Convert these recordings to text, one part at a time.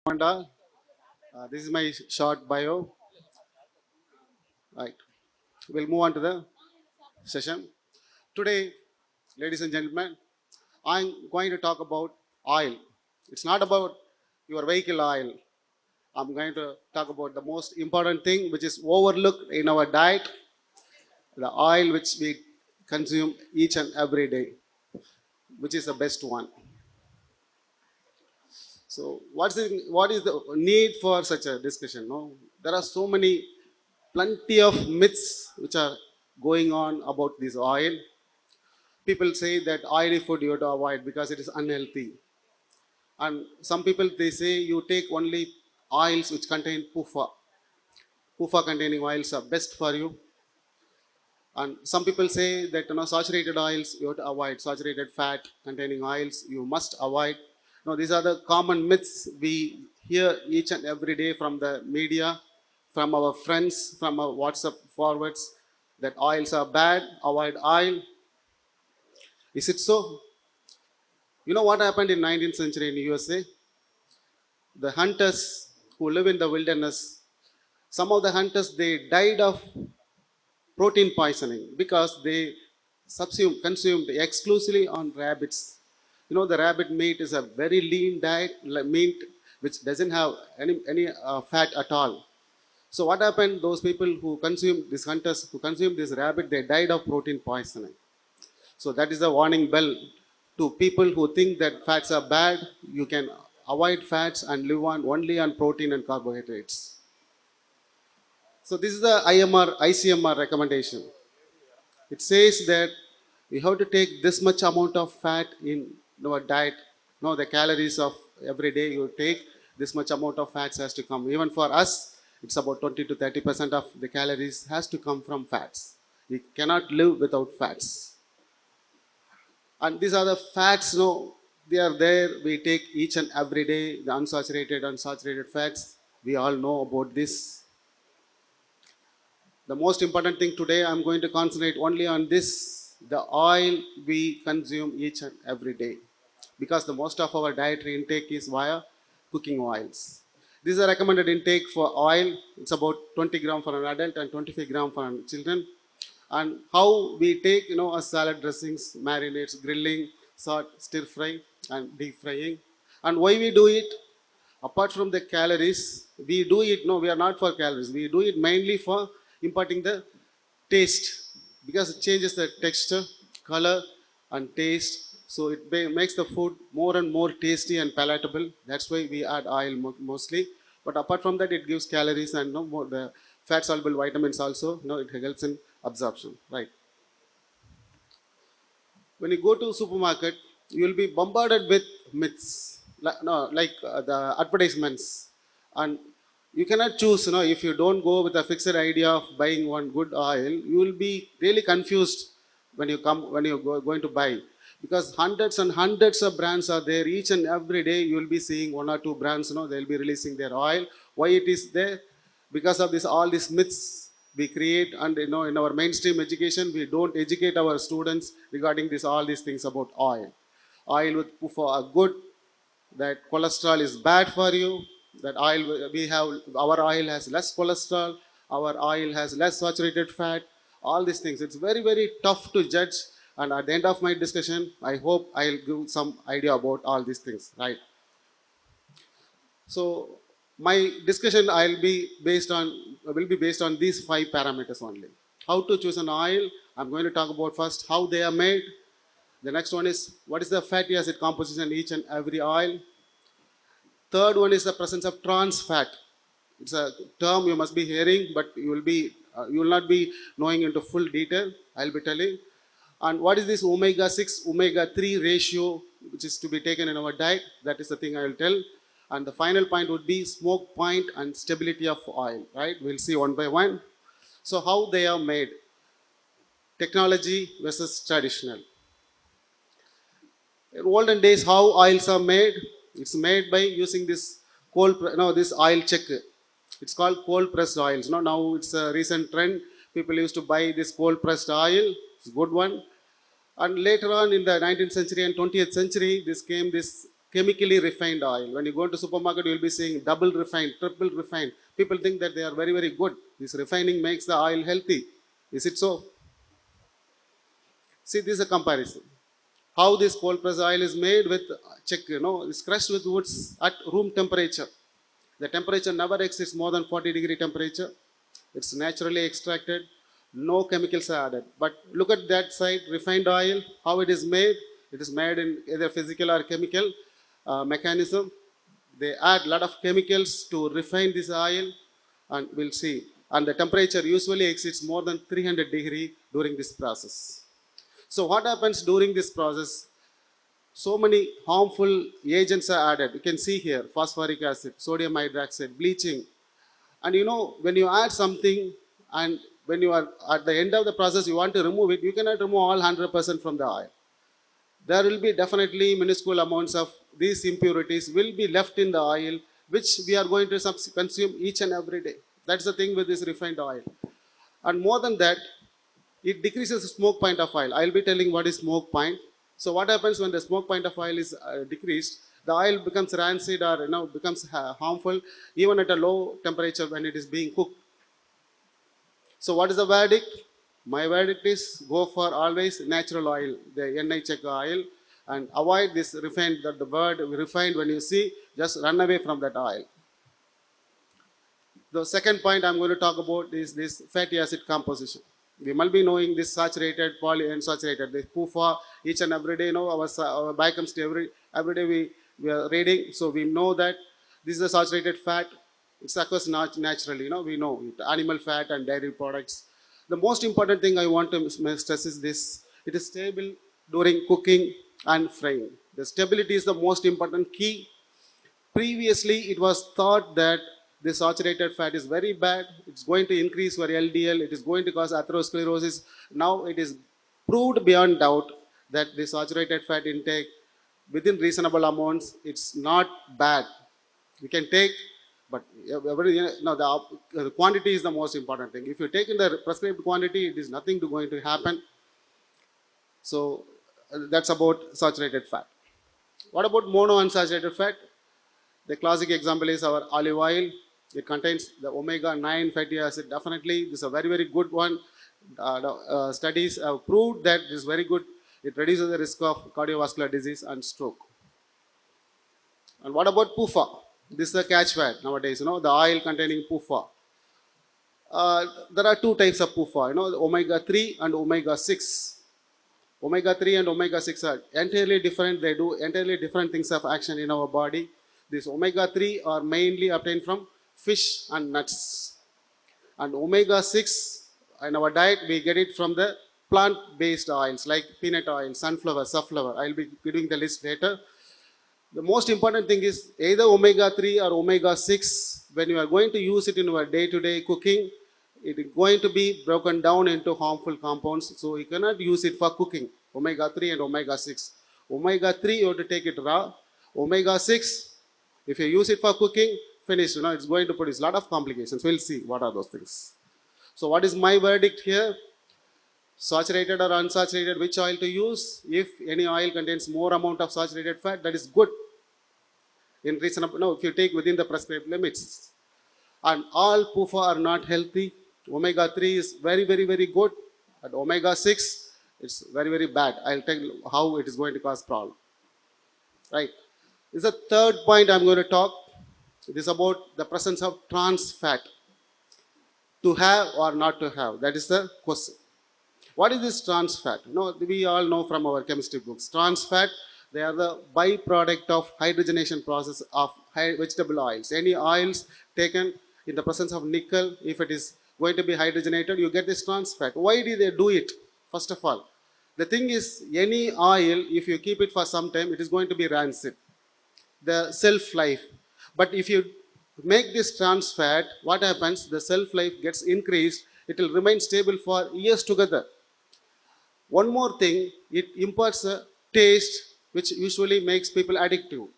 Honda. This is my short bio. Right. We'll move on to the session. Today, ladies and gentlemen, I'm going to talk about oil. It's not about your vehicle oil. I'm going to talk about the most important thing which is overlooked in our diet, the oil which we consume each and every day, which is the best one. So, what is the need for such a discussion? No, there are so many, plenty of myths which are going on about this oil. People say that oily food you have to avoid because it is unhealthy, and some people they say you take only oils which contain PUFA. PUFA containing oils are best for you, and some people say that saturated oils you have to avoid. Saturated fat containing oils you must avoid. Now these are the common myths we hear each and every day from the media, from our friends, from our WhatsApp forwards, that oils are bad, avoid oil. Is it so? You know what happened in 19th century in USA? The hunters who live in the wilderness, some of the hunters they died of protein poisoning because they consumed exclusively on rabbits. The rabbit meat is a very lean diet, meat which doesn't have any fat at all. So what happened? Those people who consumed, these hunters who consumed this rabbit, they died of protein poisoning. So that is a warning bell to people who think that fats are bad. You can avoid fats and live on only on protein and carbohydrates. So this is the ICMR recommendation. It says that we have to take this much amount of fat in our diet. No, the calories of every day you take, this much amount of fats has to come. Even for us, it's about 20 to 30% of the calories has to come from fats. We cannot live without fats. And these are the fats, they are there. We take each and every day, the unsaturated fats. We all know about this. The most important thing today, I'm going to concentrate only on this, the oil we consume each and every day. Because the most of our dietary intake is via cooking oils. This is a recommended intake for oil. It's about 20 gram for an adult and 25 gram for children. And how we take, a salad dressings, marinades, grilling, salt, stir fry, and deep frying. And why we do it? Apart from the calories, we do it, no, we are not for calories. We do it mainly for imparting the taste, because it changes the texture, color, and taste. So it makes the food more and more tasty and palatable. That's why we add oil mostly. But apart from that, it gives calories and more the fat soluble vitamins also. It helps in absorption, right? When you go to supermarket, you will be bombarded with myths, the advertisements, and you cannot choose. If you don't go with a fixed idea of buying one good oil, you will be really confused when you going to buy, because hundreds and hundreds of brands are there. Each and every day you will be seeing one or two brands. They'll be releasing their oil. Why it is there? Because of this, all these myths we create. And in our mainstream education, we don't educate our students regarding this, all these things about oil with PUFA are good, that cholesterol is bad for you, that our oil has less cholesterol, our oil has less saturated fat, all these things. It's very, very tough to judge. And at the end of my discussion, I hope I'll give some idea about all these things, right? So my discussion will be based on these 5 parameters only. How to choose an oil? I'm going to talk about first how they are made. The next one is what is the fatty acid composition in each and every oil. Third one is the presence of trans fat. It's a term you must be hearing, but you will not be knowing into full detail. I'll be telling. And what is this omega-6 omega-3 ratio which is to be taken in our diet? That is the thing I will tell. And the final point would be smoke point and stability of oil, right? We'll see one by one. So how they are made? Technology versus traditional. In olden days, how oils are made? It's made by using this this oil check. It's called cold pressed oils. Now it's a recent trend. People used to buy this cold pressed oil. It's a good one. And later on in the 19th century and 20th century, this came this chemically refined oil. When you go to supermarket, you will be seeing double refined, triple refined. People think that they are very, very good. This refining makes the oil healthy. Is it so? See, this is a comparison. How this cold press oil is made with, check, it's crushed with woods at room temperature. The temperature never exceeds more than 40-degree temperature. It's naturally extracted. No chemicals are added. But look at that side, refined oil, how it is made. It is made in either physical or chemical mechanism. They add a lot of chemicals to refine this oil, and we'll see. And the temperature usually exceeds more than 300 degree during this process. So what happens during this process? So many harmful agents are added. You can see here, phosphoric acid, sodium hydroxide, bleaching. And when you add something and when you are at the end of the process, you want to remove it, you cannot remove all 100% from the oil. There will be definitely minuscule amounts of these impurities will be left in the oil, which we are going to consume each and every day. That's the thing with this refined oil. And more than that, it decreases the smoke point of oil. I'll be telling what is smoke point. So what happens when the smoke point of oil is decreased, the oil becomes rancid or becomes harmful even at a low temperature when it is being cooked. So what is the verdict? My verdict is go for always natural oil, the NI oil, and avoid this refined, the word refined when you see, just run away from that oil. The second point I'm going to talk about is this fatty acid composition. We must be knowing this saturated, polyunsaturated, this PUFA, each and every day, our biochemistry, every day we are reading, so we know that this is a saturated fat. It occurs naturally, we know it, animal fat and dairy products. The most important thing I want to stress is this: it is stable during cooking and frying. The stability is the most important key. Previously, it was thought that the saturated fat is very bad. It's going to increase your LDL. It is going to cause atherosclerosis. Now it is proved beyond doubt that the saturated fat intake within reasonable amounts, it's not bad. We can take, but the quantity is the most important thing. If you take in the prescribed quantity, it is nothing going to happen. So that's about saturated fat. What about monounsaturated fat? The classic example is our olive oil. It contains the omega-9 fatty acid. Definitely, this is a very, very good one. Studies have proved that it is very good. It reduces the risk of cardiovascular disease and stroke. And what about PUFA? This is a catch fat nowadays, the oil containing PUFA. There are two types of PUFA, the omega-3 and omega-6. Omega-3 and omega-6 are entirely different. They do entirely different things of action in our body. These omega-3 are mainly obtained from fish and nuts. And omega-6 in our diet, we get it from the plant-based oils like peanut oil, sunflower, safflower. I'll be giving the list later. The most important thing is either omega-3 or omega-6, when you are going to use it in your day-to-day cooking, it is going to be broken down into harmful compounds. So you cannot use it for cooking, omega-3 and omega-6. Omega-3, you have to take it raw. Omega-6, if you use it for cooking, finish, it's going to produce a lot of complications. We'll see what are those things. So what is my verdict here? Saturated or unsaturated, which oil to use? If any oil contains more amount of saturated fat, that is good. In reasonable, if you take within the prescribed limits. And all PUFA are not healthy. Omega-3 is very, very, very good. And omega-6, it's very, very bad. I'll tell you how it is going to cause problem. Right. This is the third point I'm going to talk. It is about the presence of trans fat. To have or not to have, that is the question. What is this trans fat? We all know from our chemistry books. Trans fat, they are the byproduct of hydrogenation process of vegetable oils. Any oils taken in the presence of nickel, if it is going to be hydrogenated, you get this trans fat. Why do they do it? First of all, the thing is, any oil, if you keep it for some time, it is going to be rancid. The shelf life. But if you make this trans fat, what happens? The shelf life gets increased. It will remain stable for years together. One more thing, it imparts a taste which usually makes people addictive.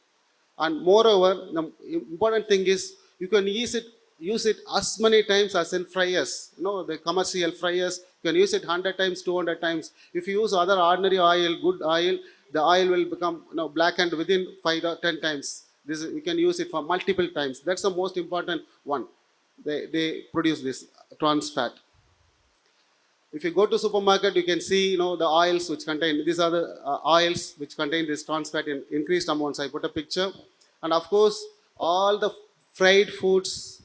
And moreover, the important thing is you can use it as many times as in fryers. The commercial fryers, you can use it 100 times, 200 times. If you use other ordinary oil, good oil, the oil will become blackened within 5 or 10 times. This you can use it for multiple times. That's the most important one. They produce this trans fat. If you go to supermarket, you can see the oils which contain, these are the oils which contain this trans fat in increased amounts. I put a picture. And of course, all the fried foods,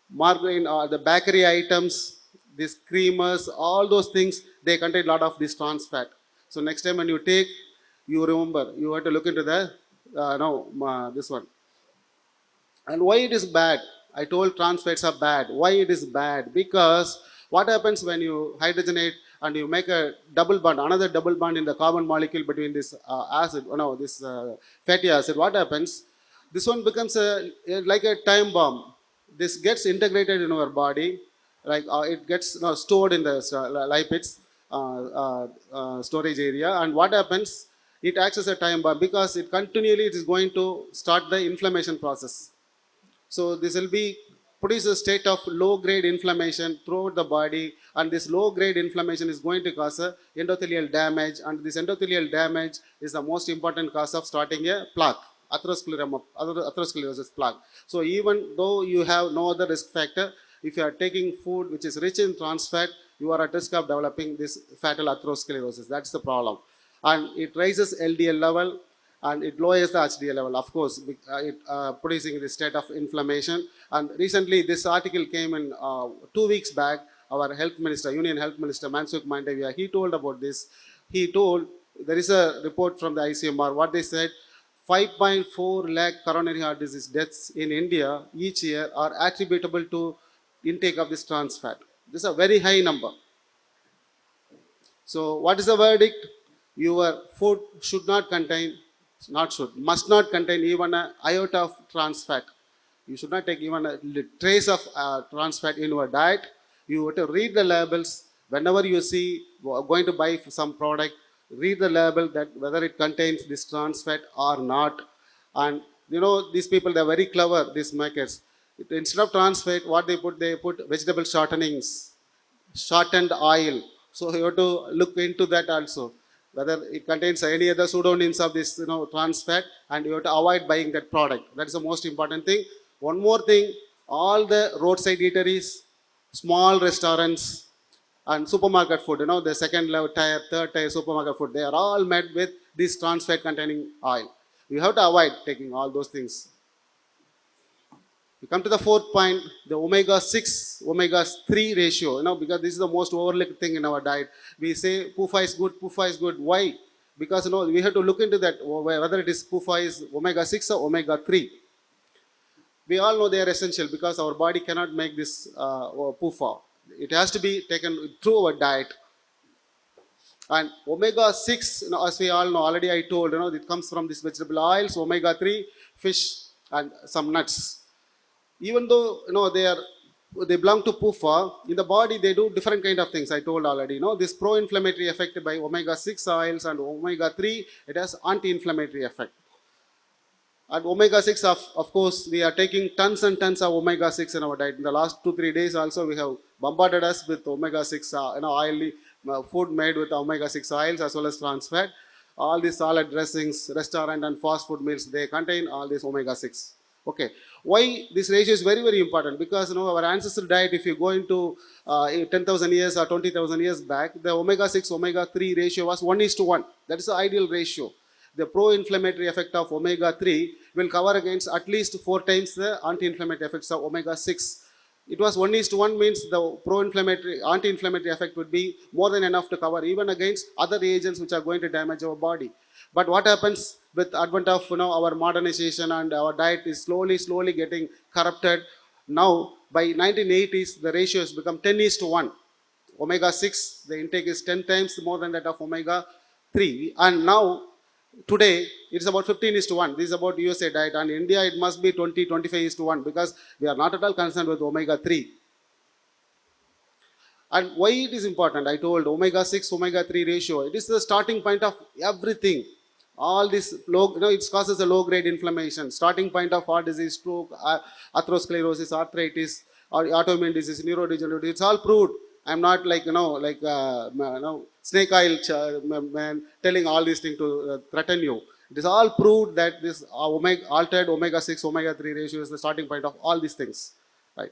margarine, the bakery items, these creamers, all those things, they contain a lot of this trans fat. So next time when you take, you remember, you have to look into the, no, this one. And why it is bad? I told trans fats are bad. Why it is bad? Because what happens when you hydrogenate and you make a double bond, another double bond in the carbon molecule between this acid, no, this fatty acid, what happens? This one becomes like a time bomb. This gets integrated in our body, like it gets stored in the lipids storage area. And what happens? It acts as a time bomb because it is going to start the inflammation process. So this will be produce a state of low grade inflammation throughout the body, and this low grade inflammation is going to cause a endothelial damage, and this endothelial damage is the most important cause of starting a plaque, atherosclerosis plaque. So even though you have no other risk factor, if you are taking food which is rich in trans fat, you are at risk of developing this fatal atherosclerosis. That's the problem. And it raises LDL level, and it lowers the HDL level, of course, producing this state of inflammation. And recently, this article came in 2 weeks back. Our health minister, Union Health Minister, Mansukh Mandavia, he told about this. He told, there is a report from the ICMR, what they said, 5.4 lakh coronary heart disease deaths in India each year are attributable to intake of this trans fat. This is a very high number. So what is the verdict? Your food should not contain, must not contain even an iota of trans fat. You should not take even a trace of trans fat in your diet. You have to read the labels. Whenever you see going to buy some product, read the label that whether it contains this trans fat or not. And these people, they're very clever, these makers. Instead of trans fat, what they put vegetable shortenings, shortened oil. So you have to look into that also, whether it contains any other pseudonyms of this trans fat, and you have to avoid buying that product. That is the most important thing. One more thing, all the roadside eateries, small restaurants, and supermarket food, the second level tier, third tier supermarket food, they are all made with this trans fat containing oil. You have to avoid taking all those things. We come to the fourth point, the omega-6, omega-3 ratio, because this is the most overlooked thing in our diet. We say PUFA is good, PUFA is good. Why? Because, we have to look into that, whether it is PUFA is omega-6 or omega-3. We all know they are essential because our body cannot make this PUFA. It has to be taken through our diet. And omega-6, as we all know, already I told, it comes from this vegetable oils, omega-3, fish, and some nuts. Even though they belong to PUFA, in the body they do different kind of things. I told already. This pro-inflammatory effect by omega-6 oils and omega-3, it has anti-inflammatory effect. And omega-6, of course, we are taking tons and tons of omega-6 in our diet. In the last 2-3 days, also we have bombarded us with omega-6, oily food made with omega-6 oils as well as trans fat. All these salad dressings, restaurant and fast food meals, they contain all this omega-6. Okay, why this ratio is very, very important? Because our ancestral diet, if you go into 10,000 years or 20,000 years back, the omega-6, omega-3 ratio was 1:1. That is the ideal ratio. The pro-inflammatory effect of omega-3 will cover against at least 4 times the anti-inflammatory effects of omega-6. It was 1:1 means the pro-inflammatory, anti-inflammatory effect would be more than enough to cover even against other agents which are going to damage our body. But what happens with advent of our modernization and our diet is slowly getting corrupted. Now by 1980s the ratio has become 10:1. Omega-6, the intake is 10 times more than that of omega-3, and now today it's about 15:1. This is about USA diet, and India it must be 20-25:1 because we are not at all concerned with omega-3. And why it is important? I told omega-6, omega-3 ratio. It is the starting point of everything. All this low, it causes a low-grade inflammation. Starting point of heart disease, stroke, atherosclerosis, arthritis, or autoimmune disease, neurodegenerative. It's all proved. I'm not like, snake oil man telling all these things to threaten you. It is all proved that this altered omega 6, omega 3 ratio is the starting point of all these things. Right.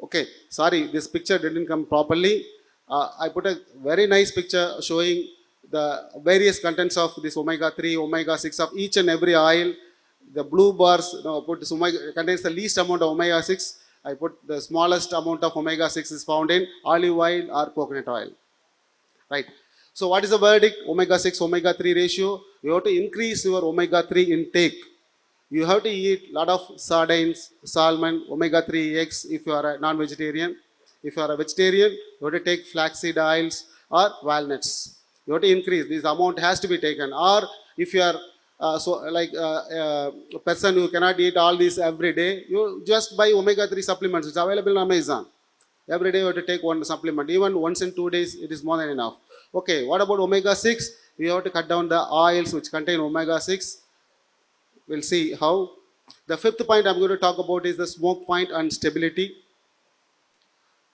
Okay, sorry, this picture didn't come properly. I put a very nice picture showing the various contents of this omega 3, omega 6 of each and every oil. The blue bars, put this omega contains the least amount of omega 6. I put the smallest amount of omega 6 is found in olive oil or coconut oil. Right. So, what is the verdict? Omega 6, omega 3 ratio. You have to increase your omega 3 intake. You have to eat a lot of sardines, salmon, omega-3 eggs if you are a non-vegetarian. If you are a vegetarian, you have to take flaxseed oils or walnuts. You have to increase. This amount has to be taken. Or if you are a person who cannot eat all these every day, you just buy omega-3 supplements. It's available on Amazon. Every day you have to take one supplement. Even once in 2 days, it is more than enough. Okay, what about omega-6? You have to cut down the oils which contain omega-6. We'll see how. The fifth point I'm going to talk about is the smoke point and stability.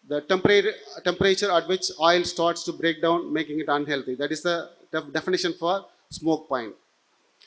The temperature at which oil starts to break down, making it unhealthy. That is the definition for smoke point.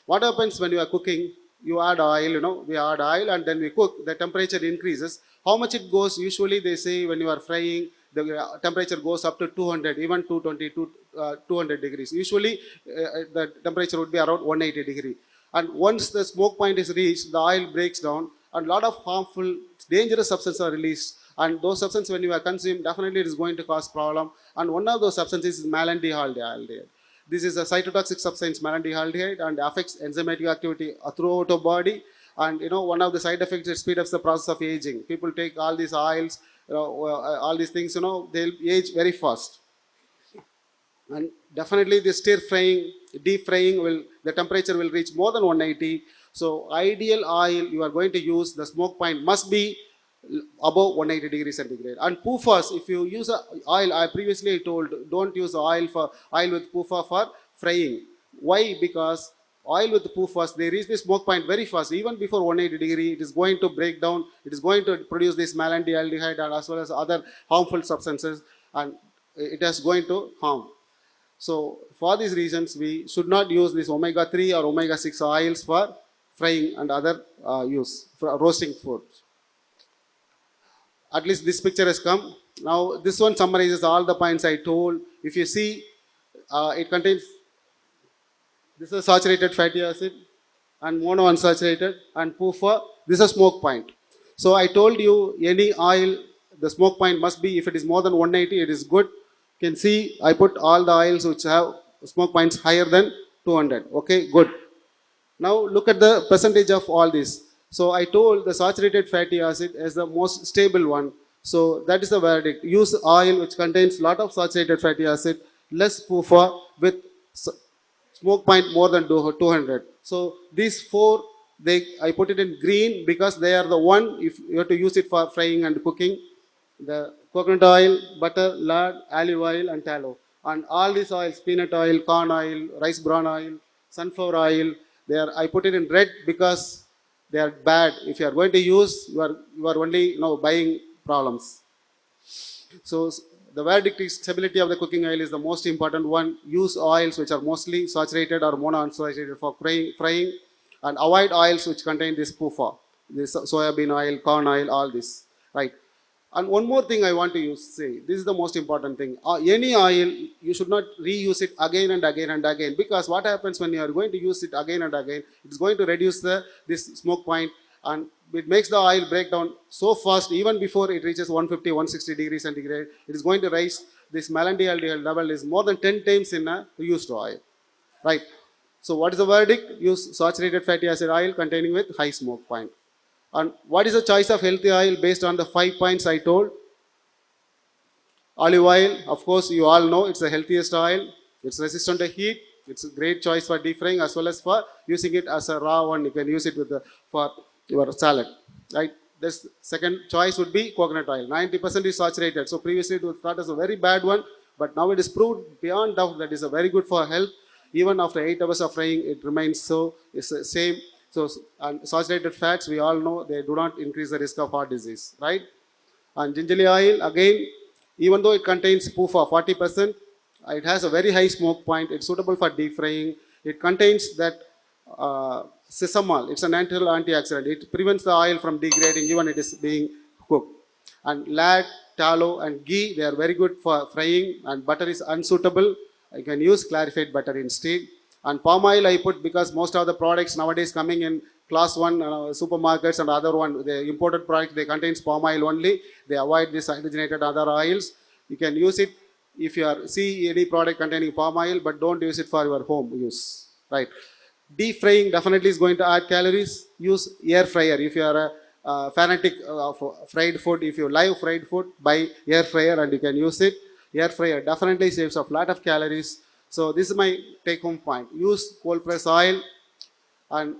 What happens when you are cooking? You add oil, we add oil and then we cook. The temperature increases. How much it goes? Usually they say when you are frying, the temperature goes up to 200, even 220 to 200 degrees. Usually the temperature would be around 180 degree. And once the smoke point is reached, the oil breaks down and a lot of harmful, dangerous substances are released. And those substances, when you are consumed, definitely it is going to cause problem. And one of those substances is malondialdehyde. This is a cytotoxic substance, malondialdehyde, and affects enzymatic activity throughout the body. And one of the side effects, it speeds up the process of aging. People take all these oils, all these things, they'll age very fast. And definitely the stir frying, deep frying, the temperature will reach more than 180. So ideal oil you are going to use, the smoke point must be above 180 degrees centigrade. And PUFAs, if you use oil, I previously told, don't use oil with PUFA for frying. Why? Because oil with PUFAs, they reach the smoke point very fast. Even before 180 degree, it is going to break down. It is going to produce this malondialdehyde and as well as other harmful substances, and it is going to harm. So for these reasons, we should not use this omega 3 or omega 6 oils for frying and other use for roasting food. At least this picture has come. Now this one summarizes all the points I told. If you see, it contains, this is saturated fatty acid and monounsaturated and PUFA. This is a smoke point. So I told you any oil, the smoke point must be, if it is more than 180, it is good. You can see I put all the oils which have smoke points higher than 200. Okay, good. Now look at the percentage of all this. So I told the saturated fatty acid is the most stable one. So that is the verdict. Use oil which contains lot of saturated fatty acid, less PUFA with smoke point more than 200. So these four, I put it in green because they are the one if you have to use it for frying and cooking. The coconut oil, butter, lard, olive oil and tallow. And all these oils, peanut oil, corn oil, rice bran oil, sunflower oil, I put it in red because they are bad. If you are going to use, you are only buying problems. So the verdict is stability of the cooking oil is the most important one. Use oils which are mostly saturated or monounsaturated for frying, and avoid oils which contain this PUFA, this soybean oil, corn oil, all this, right? And one more thing I want to say, this is the most important thing. Any oil, you should not reuse it again and again and again, because what happens when you are going to use it again and again, it's going to reduce this smoke point, and it makes the oil break down so fast. Even before it reaches 150, 160 degrees centigrade, it is going to rise. This malondialdehyde level is more than 10 times in a used oil, right? So what is the verdict? Use saturated fatty acid oil containing with high smoke point. And what is the choice of healthy oil based on the 5 points I told? Olive oil, of course, you all know it's the healthiest oil. It's resistant to heat. It's a great choice for deep frying as well as for using it as a raw one. You can use it for your salad, right? This second choice would be coconut oil. 90% is saturated. So previously it was thought as a very bad one, but now it is proved beyond doubt that is a very good for health. Even after 8 hours of frying, it remains so. It's the same. So, and saturated fats, we all know they do not increase the risk of heart disease, right? And gingerly oil, again, even though it contains PUFA 40%, it has a very high smoke point. It's suitable for deep frying. It contains that sesamal. It's a natural antioxidant. It prevents the oil from degrading even it is being cooked. And lard, tallow, and ghee, they are very good for frying. And butter is unsuitable. You can use clarified butter instead. And palm oil I put because most of the products nowadays coming in class 1 supermarkets and other one, the imported product, they contains palm oil only. They avoid this hydrogenated other oils. You can use it if you are see any product containing palm oil, but don't use it for your home use, right? Deep frying definitely is going to add calories. Use air fryer if you are a fanatic of fried food. If you like fried food, buy air fryer and you can use it. Air fryer definitely saves a lot of calories. So this is my take home point. Use cold press oil, and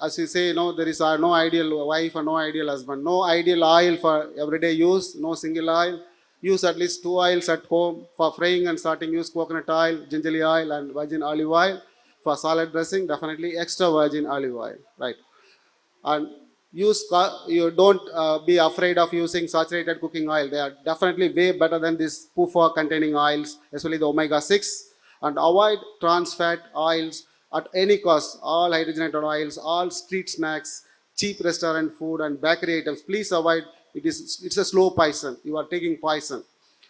as you say, there is no ideal wife or no ideal husband. No ideal oil for everyday use. No single oil. Use at least 2 oils at home. For frying and starting, use coconut oil, gingerly oil, and virgin olive oil. For salad dressing, definitely extra virgin olive oil, right? And you don't be afraid of using saturated cooking oil. They are definitely way better than these PUFA containing oils, especially the omega-6. And avoid trans fat oils at any cost. All hydrogenated oils, all street snacks, cheap restaurant food, and bakery items, please avoid. It's a slow poison. You are taking poison.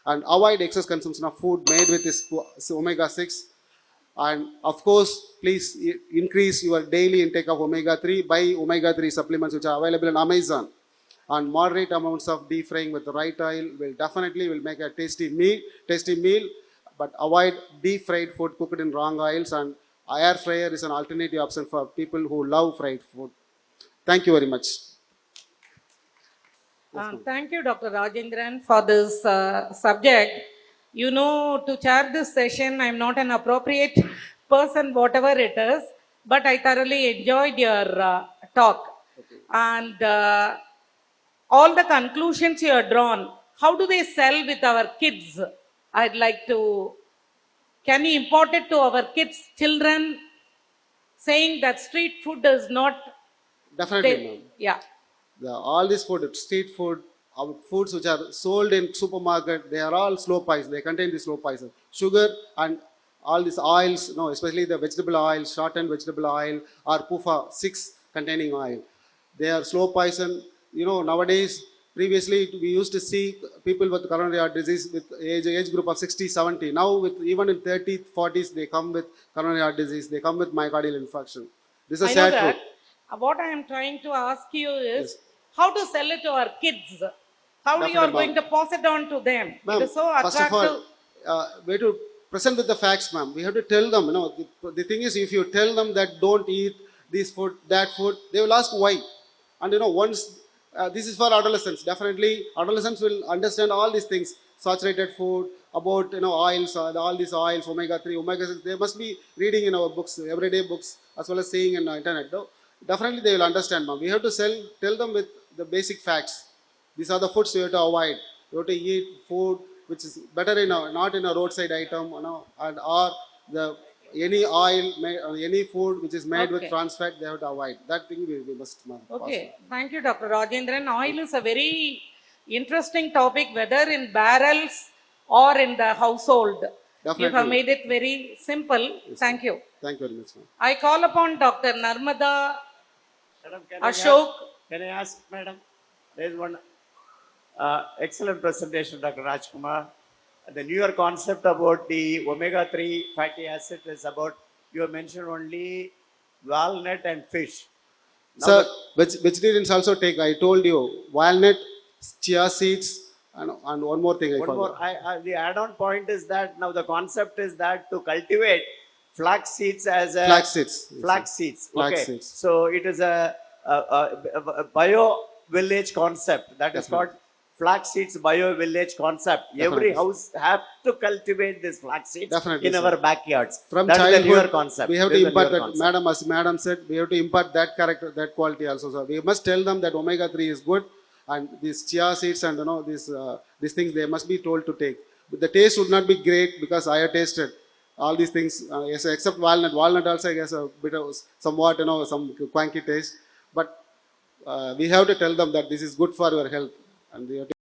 And avoid excess consumption of food made with this omega-6. And of course, please increase your daily intake of omega-3. Buy omega-3 supplements which are available on Amazon. And moderate amounts of deep frying with the right oil will definitely make a tasty meal. But avoid deep fried food cooked in wrong oils. And air fryer is an alternative option for people who love fried food. Thank you very much. Thank you, Dr. Rajendran, for this subject. To chair this session, I'm not an appropriate person, whatever it is, but I thoroughly enjoyed your talk. Okay. And all the conclusions you have drawn, how do they sell with our kids? I'd like to, can you impart it to our kids, children, saying that street food is not... Definitely, ma'am. Yeah. All this food, street food, foods which are sold in supermarket, they are all slow poison. They contain the slow poison. Sugar and all these oils, especially the vegetable oil, shortened vegetable oil, or PUFA 6 containing oil. They are slow poison. Nowadays, previously we used to see people with coronary heart disease with age group of 60, 70. Now, with even in 30s, 40s, they come with coronary heart disease. They come with myocardial infarction. This is sad truth. What I am trying to ask you is, how to sell it to our kids? How you are going to pass it on to them? It is so attractive. First of all, we have to present with the facts, ma'am. We have to tell them, the thing is, if you tell them that don't eat this food, that food, they will ask why. And once, this is for adolescents, definitely adolescents will understand all these things, saturated food, about, oils, all these oils, omega-3, omega-6, they must be reading in our books, everyday books, as well as seeing in the internet. Definitely they will understand, ma'am. We have to tell them with the basic facts. These are the foods you have to avoid. You have to eat food which is better not in a roadside item, and or any oil, any food which is made with trans fat, they have to avoid. That thing we must. Okay, thank you, Dr. Rajendran. Oil is a very interesting topic, whether in barrels or in the household. Definitely. You have made it very simple. Yes, thank you. Thank you very much, ma'am. I call upon Dr. Narmada Madam, Ashok. Can I ask, Madam? There is one excellent presentation, Dr. Rajkumar. The newer concept about the omega-3 fatty acid is about, you have mentioned only walnut and fish. Now vegetarians also take, I told you, walnut, chia seeds, and one more thing I forgot. The add-on point is that now the concept is that to cultivate flax seeds as a... Flax seeds. Flax seeds. Flax seeds. So it is a bio-village concept. That is called flax seeds bio-village concept. Definitely. Every house have to cultivate this flax seeds in our backyards. From that childhood, is the newer concept. We have to impart that, madam, as madam said, we have to impart that character, that quality also. So we must tell them that omega-3 is good, and these chia seeds and these things they must be told to take. But the taste would not be great because I have tasted. all these things, yes, except walnut. Walnut also has a bit of somewhat, some quanky taste. But we have to tell them that this is good for your health, and we have to